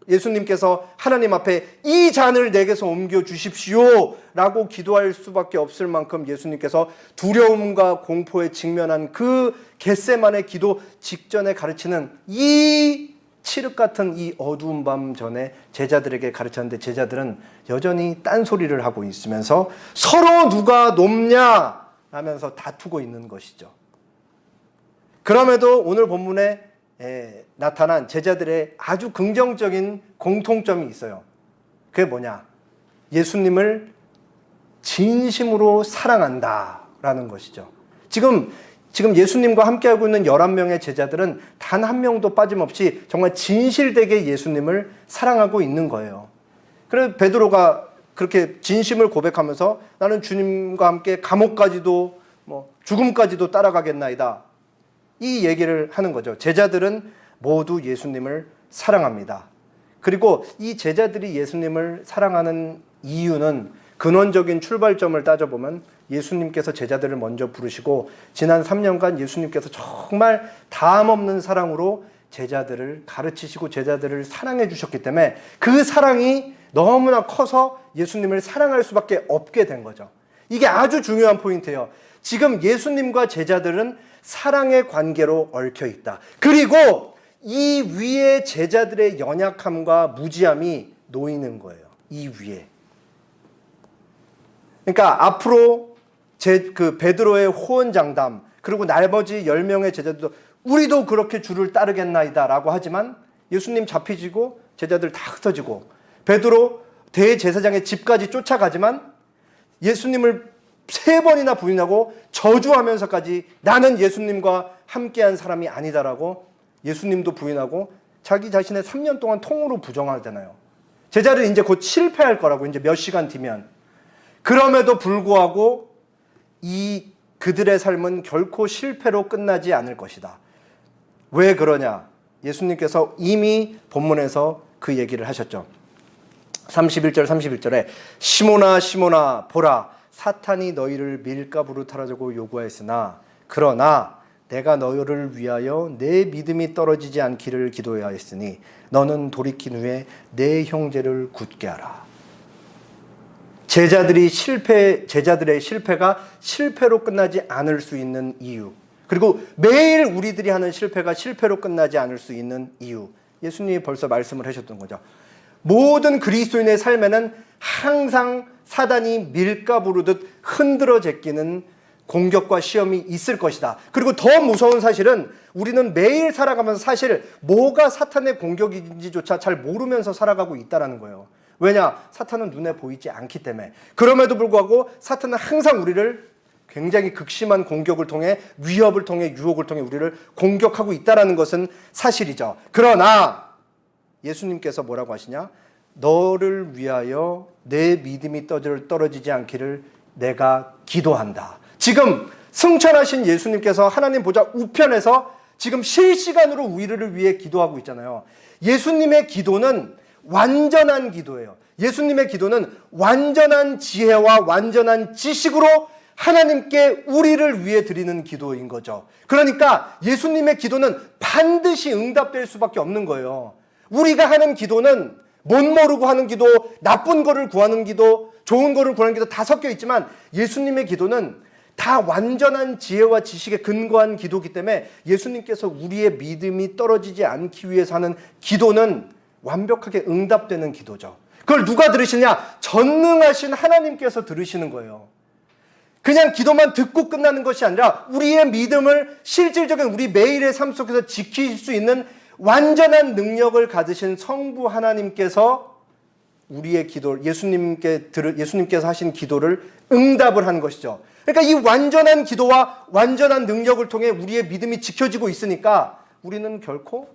예수님께서 하나님 앞에 이 잔을 내게서 옮겨 주십시오 라고 기도할 수밖에 없을 만큼 예수님께서 두려움과 공포에 직면한 그 겟세마네 기도 직전에 가르치는 이 칠흑 같은 이 어두운 밤 전에 제자들에게 가르쳤는데, 제자들은 여전히 딴소리를 하고 있으면서 서로 누가 높냐 하면서 다투고 있는 것이죠. 그럼에도 오늘 본문에 나타난 제자들의 아주 긍정적인 공통점이 있어요. 그게 뭐냐? 예수님을 진심으로 사랑한다라는 것이죠. 지금 예수님과 함께하고 있는 11명의 제자들은 단 한 명도 빠짐없이 정말 진실되게 예수님을 사랑하고 있는 거예요. 그래서 베드로가 그렇게 진심을 고백하면서 나는 주님과 함께 감옥까지도 죽음까지도 따라가겠나이다, 이 얘기를 하는 거죠. 제자들은 모두 예수님을 사랑합니다. 그리고 이 제자들이 예수님을 사랑하는 이유는, 근원적인 출발점을 따져보면 예수님께서 제자들을 먼저 부르시고 지난 3년간 예수님께서 정말 담없는 사랑으로 제자들을 가르치시고 제자들을 사랑해 주셨기 때문에 그 사랑이 너무나 커서 예수님을 사랑할 수밖에 없게 된 거죠. 이게 아주 중요한 포인트예요. 지금 예수님과 제자들은 사랑의 관계로 얽혀 있다. 그리고 이 위에 제자들의 연약함과 무지함이 놓이는 거예요. 이 위에. 그러니까 앞으로 그 베드로의 호언장담, 그리고 나머지 10명의 제자들도 우리도 그렇게 주를 따르겠나이다 라고 하지만 예수님 잡히시고 제자들 다 흩어지고 베드로 대제사장의 집까지 쫓아가지만 예수님을 3번이나 부인하고 저주하면서까지 나는 예수님과 함께한 사람이 아니다라고 예수님도 부인하고 자기 자신의 3년 동안 통으로 부정하잖아요. 제자들 이제 곧 실패할 거라고, 이제 몇 시간 뒤면. 그럼에도 불구하고 그들의 삶은 결코 실패로 끝나지 않을 것이다. 왜 그러냐? 예수님께서 이미 본문에서 그 얘기를 하셨죠. 31절에 시몬아 시몬아 보라, 사탄이 너희를 밀가부르타라고 요구하였으나 그러나 내가 너희를 위하여 내 믿음이 떨어지지 않기를 기도하였으니 너는 돌이킨 후에 내 형제를 굳게 하라. 제자들의 실패가 실패로 끝나지 않을 수 있는 이유, 그리고 매일 우리들이 하는 실패가 실패로 끝나지 않을 수 있는 이유, 예수님이 벌써 말씀을 하셨던 거죠. 모든 그리스도인의 삶에는 항상 사단이 밀가부르듯 흔들어 제끼는 공격과 시험이 있을 것이다. 그리고 더 무서운 사실은 우리는 매일 살아가면서 사실 뭐가 사탄의 공격인지조차 잘 모르면서 살아가고 있다는 거예요. 왜냐? 사탄은 눈에 보이지 않기 때문에. 그럼에도 불구하고 사탄은 항상 우리를 굉장히 극심한 공격을 통해, 위협을 통해, 유혹을 통해 우리를 공격하고 있다는 것은 사실이죠. 그러나 예수님께서 뭐라고 하시냐? 너를 위하여 내 믿음이 떨어지지 않기를 내가 기도한다. 지금 승천하신 예수님께서 하나님 보좌 우편에서 지금 실시간으로 우리를 위해 기도하고 있잖아요. 예수님의 기도는 완전한 기도예요. 예수님의 기도는 완전한 지혜와 완전한 지식으로 하나님께 우리를 위해 드리는 기도인 거죠. 그러니까 예수님의 기도는 반드시 응답될 수밖에 없는 거예요. 우리가 하는 기도는 못 모르고 하는 기도, 나쁜 거를 구하는 기도, 좋은 거를 구하는 기도 다 섞여 있지만 예수님의 기도는 다 완전한 지혜와 지식에 근거한 기도이기 때문에 예수님께서 우리의 믿음이 떨어지지 않기 위해서 하는 기도는 완벽하게 응답되는 기도죠. 그걸 누가 들으시냐? 전능하신 하나님께서 들으시는 거예요. 그냥 기도만 듣고 끝나는 것이 아니라 우리의 믿음을 실질적인 우리 매일의 삶 속에서 지킬 수 있는 완전한 능력을 가지신 성부 하나님께서 우리의 기도를, 예수님께서 하신 기도를 응답을 하는 것이죠. 그러니까 이 완전한 기도와 완전한 능력을 통해 우리의 믿음이 지켜지고 있으니까 우리는 결코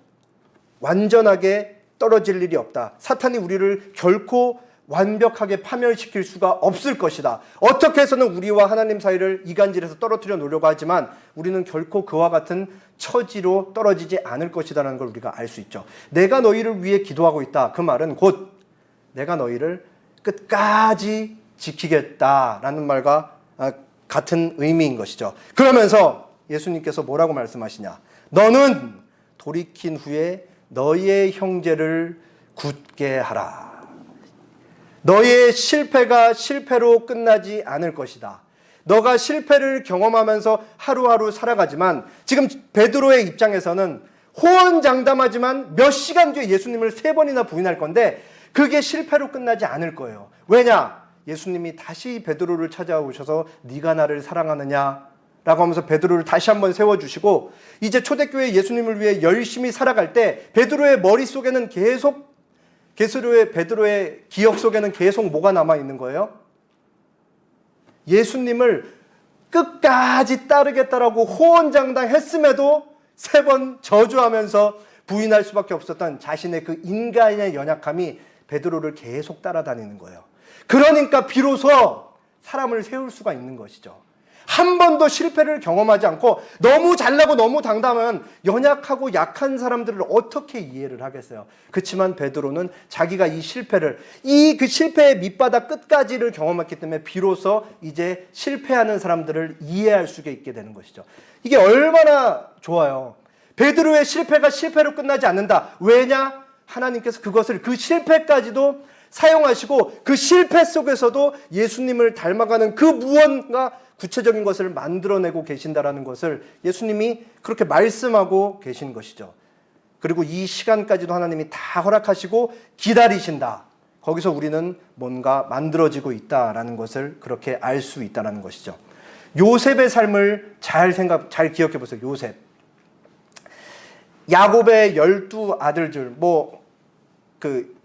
완전하게 떨어질 일이 없다. 사탄이 우리를 결코 완벽하게 파멸시킬 수가 없을 것이다. 어떻게 해서는 우리와 하나님 사이를 이간질해서 떨어뜨려 놓으려고 하지만 우리는 결코 그와 같은 처지로 떨어지지 않을 것이다라는 걸 우리가 알 수 있죠. 내가 너희를 위해 기도하고 있다. 그 말은 곧 내가 너희를 끝까지 지키겠다라는 말과 같은 의미인 것이죠. 그러면서 예수님께서 뭐라고 말씀하시냐? 너는 돌이킨 후에 너희의 형제를 굳게 하라. 너의 실패가 실패로 끝나지 않을 것이다. 너가 실패를 경험하면서 하루하루 살아가지만 지금 베드로의 입장에서는 호언장담하지만 몇 시간 뒤에 예수님을 3번이나 부인할 건데 그게 실패로 끝나지 않을 거예요. 왜냐? 예수님이 다시 베드로를 찾아오셔서 네가 나를 사랑하느냐? 라고 하면서 베드로를 다시 한번 세워주시고 이제 초대교회 예수님을 위해 열심히 살아갈 때 베드로의 머릿속에는 베드로의 기억 속에는 계속 뭐가 남아있는 거예요? 예수님을 끝까지 따르겠다라고 호언장담했음에도 3번 저주하면서 부인할 수밖에 없었던 자신의 그 인간의 연약함이 베드로를 계속 따라다니는 거예요. 그러니까 비로소 사람을 세울 수가 있는 것이죠. 한 번도 실패를 경험하지 않고 너무 잘나고 너무 당당하면 연약하고 약한 사람들을 어떻게 이해를 하겠어요. 그렇지만 베드로는 자기가 이 실패를 그 실패의 밑바닥 끝까지를 경험했기 때문에 비로소 이제 실패하는 사람들을 이해할 수 있게 되는 것이죠. 이게 얼마나 좋아요. 베드로의 실패가 실패로 끝나지 않는다. 왜냐? 하나님께서 그것을 그 실패까지도 사용하시고 그 실패 속에서도 예수님을 닮아가는 그 무언가 구체적인 것을 만들어내고 계신다라는 것을 예수님이 그렇게 말씀하고 계신 것이죠. 그리고 이 시간까지도 하나님이 다 허락하시고 기다리신다. 거기서 우리는 뭔가 만들어지고 있다라는 것을 그렇게 알 수 있다는 것이죠. 요셉의 삶을 잘 기억해 보세요. 요셉. 야곱의 12아들들,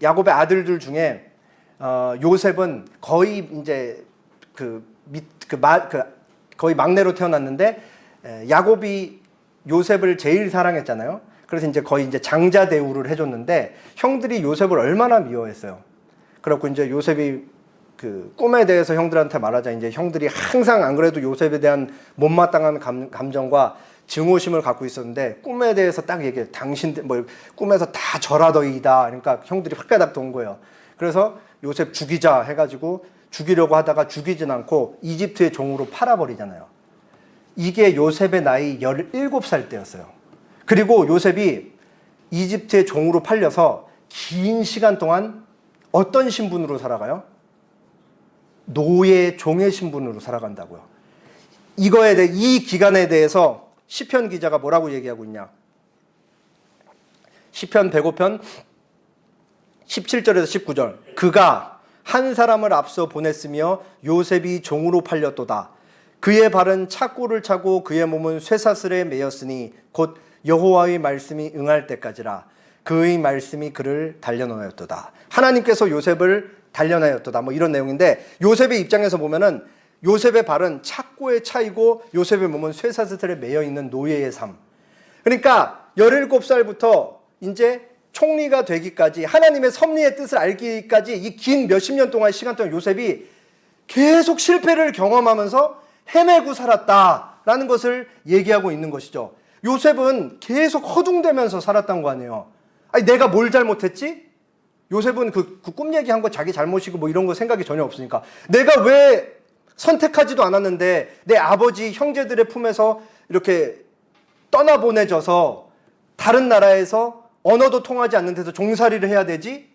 야곱의 아들들 중에 요셉은 거의 이제 거의 막내로 태어났는데 야곱이 요셉을 제일 사랑했잖아요. 그래서 이제 거의 이제 장자 대우를 해줬는데 형들이 요셉을 얼마나 미워했어요. 그렇고 이제 요셉이 그 꿈에 대해서 형들한테 말하자 이제 형들이 항상 안 그래도 요셉에 대한 못마땅한 감정과 증오심을 갖고 있었는데 꿈에 대해서 딱 얘기해. 당신들 꿈에서 다 절하더이다. 그러니까 형들이 확가닥 돈 거예요. 그래서 요셉 죽이자 해가지고 죽이려고 하다가 죽이진 않고 이집트의 종으로 팔아버리잖아요. 이게 요셉의 나이 17살 때였어요. 그리고 요셉이 이집트의 종으로 팔려서 긴 시간 동안 어떤 신분으로 살아가요? 노예 종의 신분으로 살아간다고요. 이 기간에 대해서 시편 기자가 뭐라고 얘기하고 있냐? 시편 105편 17절에서 19절. 그가 한 사람을 앞서 보냈으며 요셉이 종으로 팔렸도다. 그의 발은 착고를 차고 그의 몸은 쇠사슬에 매였으니 곧 여호와의 말씀이 응할 때까지라. 그의 말씀이 그를 단련하였도다. 하나님께서 요셉을 단련하였도다. 이런 내용인데 요셉의 입장에서 보면은 요셉의 발은 착고에 차이고 요셉의 몸은 쇠사슬에 매여 있는 노예의 삶. 그러니까 17살부터 이제 총리가 되기까지 하나님의 섭리의 뜻을 알기까지 이 긴 몇십 년 동안 시간 동안 요셉이 계속 실패를 경험하면서 헤매고 살았다라는 것을 얘기하고 있는 것이죠. 요셉은 계속 허둥대면서 살았던 거 아니에요. 아니 내가 뭘 잘못했지? 요셉은 그 꿈 얘기한 거 자기 잘못이고 이런 거 생각이 전혀 없으니까 내가 왜 선택하지도 않았는데 내 아버지 형제들의 품에서 이렇게 떠나보내져서 다른 나라에서 언어도 통하지 않는 데서 종살이를 해야 되지?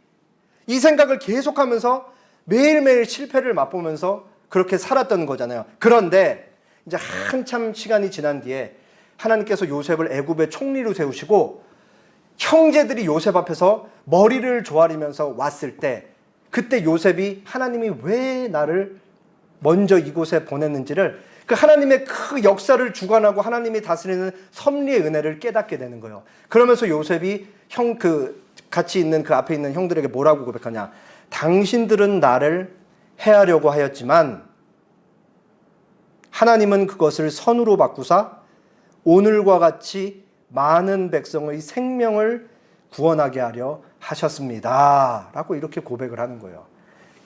이 생각을 계속하면서 매일매일 실패를 맛보면서 그렇게 살았던 거잖아요. 그런데 이제 한참 시간이 지난 뒤에 하나님께서 요셉을 애굽의 총리로 세우시고 형제들이 요셉 앞에서 머리를 조아리면서 왔을 때 그때 요셉이 하나님이 왜 나를 먼저 이곳에 보냈는지를 그 하나님의 그 역사를 주관하고 하나님이 다스리는 섭리의 은혜를 깨닫게 되는 거예요. 그러면서 요셉이 같이 있는 그 앞에 있는 형들에게 뭐라고 고백하냐? 당신들은 나를 해하려고 하였지만 하나님은 그것을 선으로 바꾸사 오늘과 같이 많은 백성의 생명을 구원하게 하려 하셨습니다. 라고 이렇게 고백을 하는 거예요.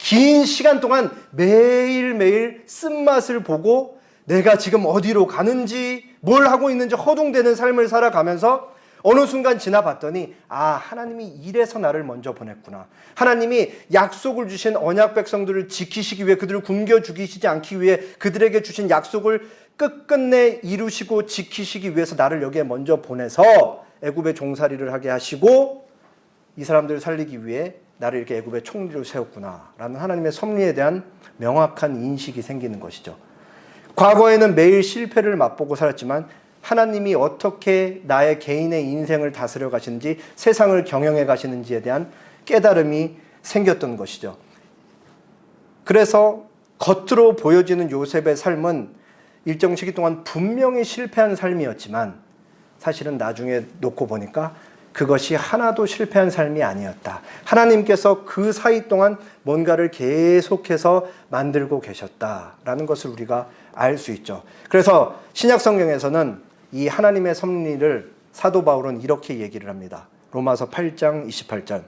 긴 시간 동안 매일매일 쓴맛을 보고 내가 지금 어디로 가는지 뭘 하고 있는지 허둥대는 삶을 살아가면서 어느 순간 지나봤더니 하나님이 이래서 나를 먼저 보냈구나. 하나님이 약속을 주신 언약 백성들을 지키시기 위해, 그들을 굶겨 죽이시지 않기 위해 그들에게 주신 약속을 끝끝내 이루시고 지키시기 위해서 나를 여기에 먼저 보내서 애굽의 종살이를 하게 하시고 이 사람들을 살리기 위해 나를 이렇게 애굽의 총리로 세웠구나 라는 하나님의 섭리에 대한 명확한 인식이 생기는 것이죠. 과거에는 매일 실패를 맛보고 살았지만 하나님이 어떻게 나의 개인의 인생을 다스려 가시는지, 세상을 경영해 가시는지에 대한 깨달음이 생겼던 것이죠. 그래서 겉으로 보여지는 요셉의 삶은 일정 시기 동안 분명히 실패한 삶이었지만 사실은 나중에 놓고 보니까 그것이 하나도 실패한 삶이 아니었다. 하나님께서 그 사이 동안 뭔가를 계속해서 만들고 계셨다라는 것을 우리가 알 수 있죠. 그래서 신약 성경에서는 이 하나님의 섭리를 사도 바울은 이렇게 얘기를 합니다. 로마서 8장 28절.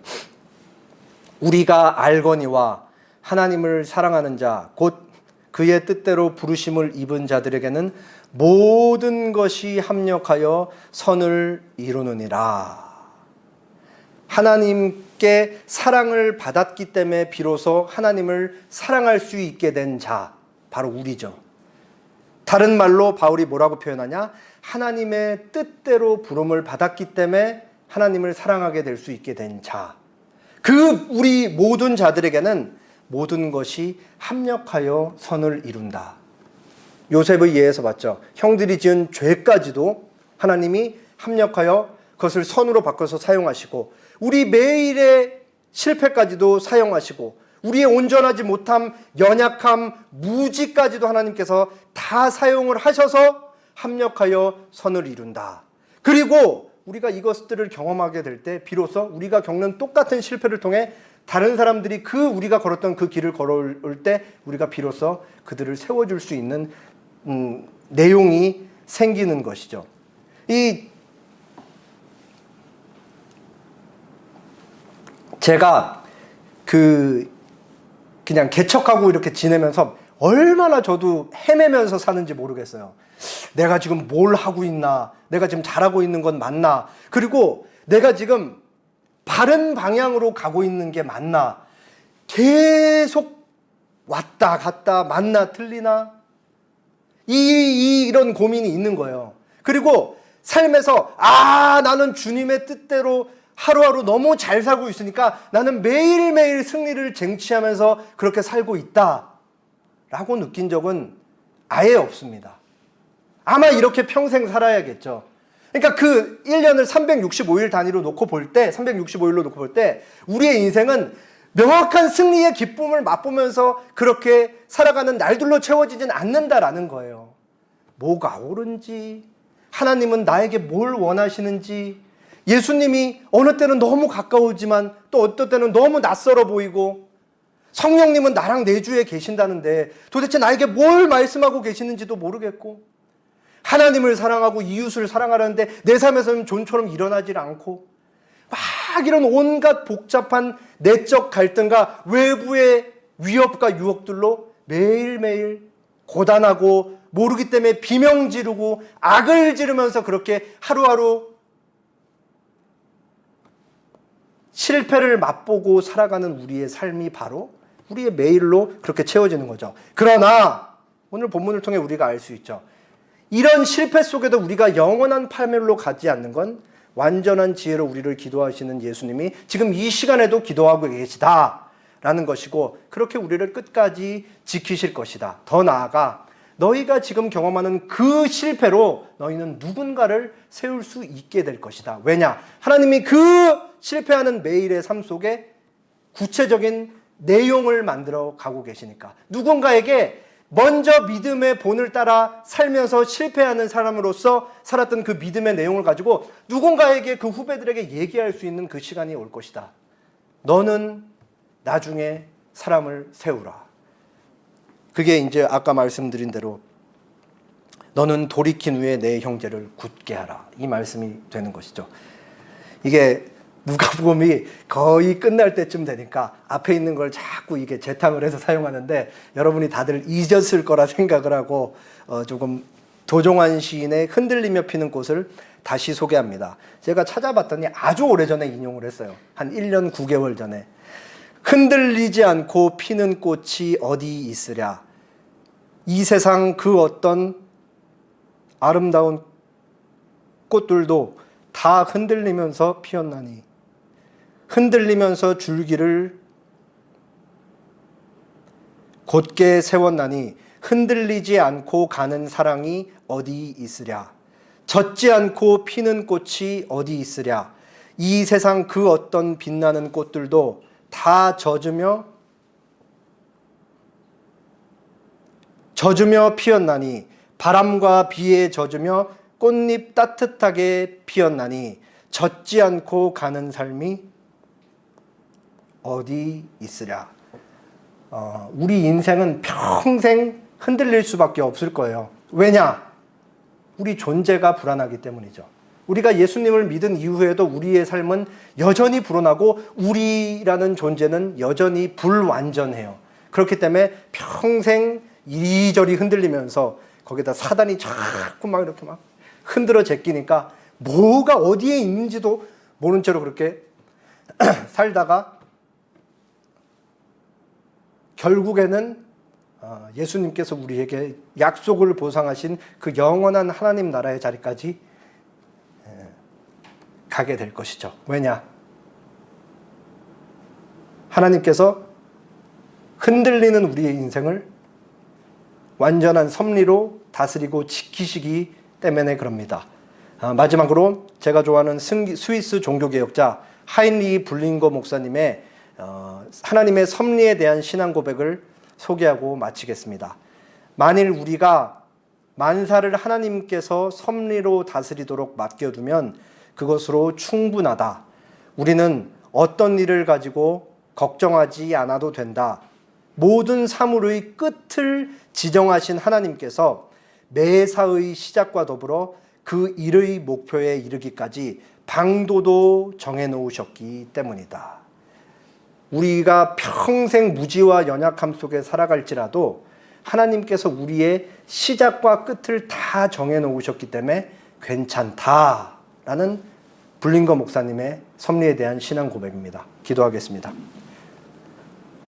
우리가 알거니와 하나님을 사랑하는 자, 곧 그의 뜻대로 부르심을 입은 자들에게는 모든 것이 합력하여 선을 이루느니라. 하나님께 사랑을 받았기 때문에 비로소 하나님을 사랑할 수 있게 된 자, 바로 우리죠. 다른 말로 바울이 뭐라고 표현하냐? 하나님의 뜻대로 부름을 받았기 때문에 하나님을 사랑하게 될 수 있게 된 자. 그 우리 모든 자들에게는 모든 것이 합력하여 선을 이룬다. 요셉의 예에서 봤죠. 형들이 지은 죄까지도 하나님이 합력하여 그것을 선으로 바꿔서 사용하시고, 우리 매일의 실패까지도 사용하시고, 우리의 온전하지 못함, 연약함, 무지까지도 하나님께서 다 사용을 하셔서 합력하여 선을 이룬다. 그리고 우리가 이것들을 경험하게 될 때 비로소 우리가 겪는 똑같은 실패를 통해 다른 사람들이 우리가 걸었던 그 길을 걸어올 때 우리가 비로소 그들을 세워줄 수 있는 내용이 생기는 것이죠. 제가 그냥 개척하고 이렇게 지내면서 얼마나 저도 헤매면서 사는지 모르겠어요. 내가 지금 뭘 하고 있나? 내가 지금 잘하고 있는 건 맞나? 그리고 내가 지금 바른 방향으로 가고 있는 게 맞나? 계속 왔다 갔다, 맞나 틀리나? 이런 고민이 있는 거예요. 그리고 삶에서 나는 주님의 뜻대로 하루하루 너무 잘 살고 있으니까 나는 매일매일 승리를 쟁취하면서 그렇게 살고 있다 라고 느낀 적은 아예 없습니다. 아마 이렇게 평생 살아야겠죠. 그러니까 그 1년을 365일 단위로 놓고 볼 때, 365일로 놓고 볼 때 우리의 인생은 명확한 승리의 기쁨을 맛보면서 그렇게 살아가는 날들로 채워지진 않는다라는 거예요. 뭐가 옳은지, 하나님은 나에게 뭘 원하시는지, 예수님이 어느 때는 너무 가까우지만 또 어떤 때는 너무 낯설어 보이고, 성령님은 나랑 내주에 계신다는데 도대체 나에게 뭘 말씀하고 계시는지도 모르겠고, 하나님을 사랑하고 이웃을 사랑하려는데 내 삶에서는 좀처럼 일어나질 않고, 막 이런 온갖 복잡한 내적 갈등과 외부의 위협과 유혹들로 매일매일 고단하고 모르기 때문에 비명 지르고 악을 지르면서 그렇게 하루하루 실패를 맛보고 살아가는 우리의 삶이 바로 우리의 매일로 그렇게 채워지는 거죠. 그러나 오늘 본문을 통해 우리가 알 수 있죠. 이런 실패 속에도 우리가 영원한 파멸로 가지 않는 건 완전한 지혜로 우리를 기도하시는 예수님이 지금 이 시간에도 기도하고 계시다라는 것이고, 그렇게 우리를 끝까지 지키실 것이다. 더 나아가 너희가 지금 경험하는 그 실패로 너희는 누군가를 세울 수 있게 될 것이다. 왜냐? 하나님이 그 실패하는 매일의 삶 속에 구체적인 내용을 만들어 가고 계시니까. 누군가에게 먼저 믿음의 본을 따라 살면서 실패하는 사람으로서 살았던 그 믿음의 내용을 가지고 누군가에게, 그 후배들에게 얘기할 수 있는 그 시간이 올 것이다. 너는 나중에 사람을 세우라. 그게 이제 아까 말씀드린 대로 너는 돌이킨 후에 내 형제를 굳게 하라, 이 말씀이 되는 것이죠. 이게 누가복음이 거의 끝날 때쯤 되니까 앞에 있는 걸 자꾸 이게 재탕을 해서 사용하는데 여러분이 다들 잊었을 거라 생각을 하고 조금 도종환 시인의 흔들리며 피는 꽃을 다시 소개합니다. 제가 찾아봤더니 아주 오래전에 인용을 했어요. 한 1년 9개월 전에. 흔들리지 않고 피는 꽃이 어디 있으랴. 이 세상 그 어떤 아름다운 꽃들도 다 흔들리면서 피었나니 흔들리면서 줄기를 곧게 세웠나니 흔들리지 않고 가는 사랑이 어디 있으랴. 젖지 않고 피는 꽃이 어디 있으랴. 이 세상 그 어떤 빛나는 꽃들도 다 젖으며 피었나니 바람과 비에 젖으며 꽃잎 따뜻하게 피었나니 젖지 않고 가는 삶이 어디 있으랴. 우리 인생은 평생 흔들릴 수밖에 없을 거예요. 왜냐? 우리 존재가 불안하기 때문이죠. 우리가 예수님을 믿은 이후에도 우리의 삶은 여전히 불안하고 우리라는 존재는 여전히 불완전해요. 그렇기 때문에 평생 이리저리 흔들리면서 거기다 사단이 자꾸 막 이렇게 막 흔들어 제끼니까 뭐가 어디에 있는지도 모른 채로 그렇게 살다가 결국에는 예수님께서 우리에게 약속을 보상하신 그 영원한 하나님 나라의 자리까지 가게 될 것이죠. 왜냐? 하나님께서 흔들리는 우리의 인생을 완전한 섭리로 다스리고 지키시기 때문에 그럽니다. 마지막으로 제가 좋아하는 스위스 종교개혁자 하인리 블링거 목사님의 하나님의 섭리에 대한 신앙 고백을 소개하고 마치겠습니다. 만일 우리가 만사를 하나님께서 섭리로 다스리도록 맡겨두면 그것으로 충분하다. 우리는 어떤 일을 가지고 걱정하지 않아도 된다. 모든 사물의 끝을 지정하신 하나님께서 매사의 시작과 더불어 그 일의 목표에 이르기까지 방도도 정해놓으셨기 때문이다. 우리가 평생 무지와 연약함 속에 살아갈지라도 하나님께서 우리의 시작과 끝을 다 정해놓으셨기 때문에 괜찮다라는 블링거 목사님의 섭리에 대한 신앙 고백입니다. 기도하겠습니다.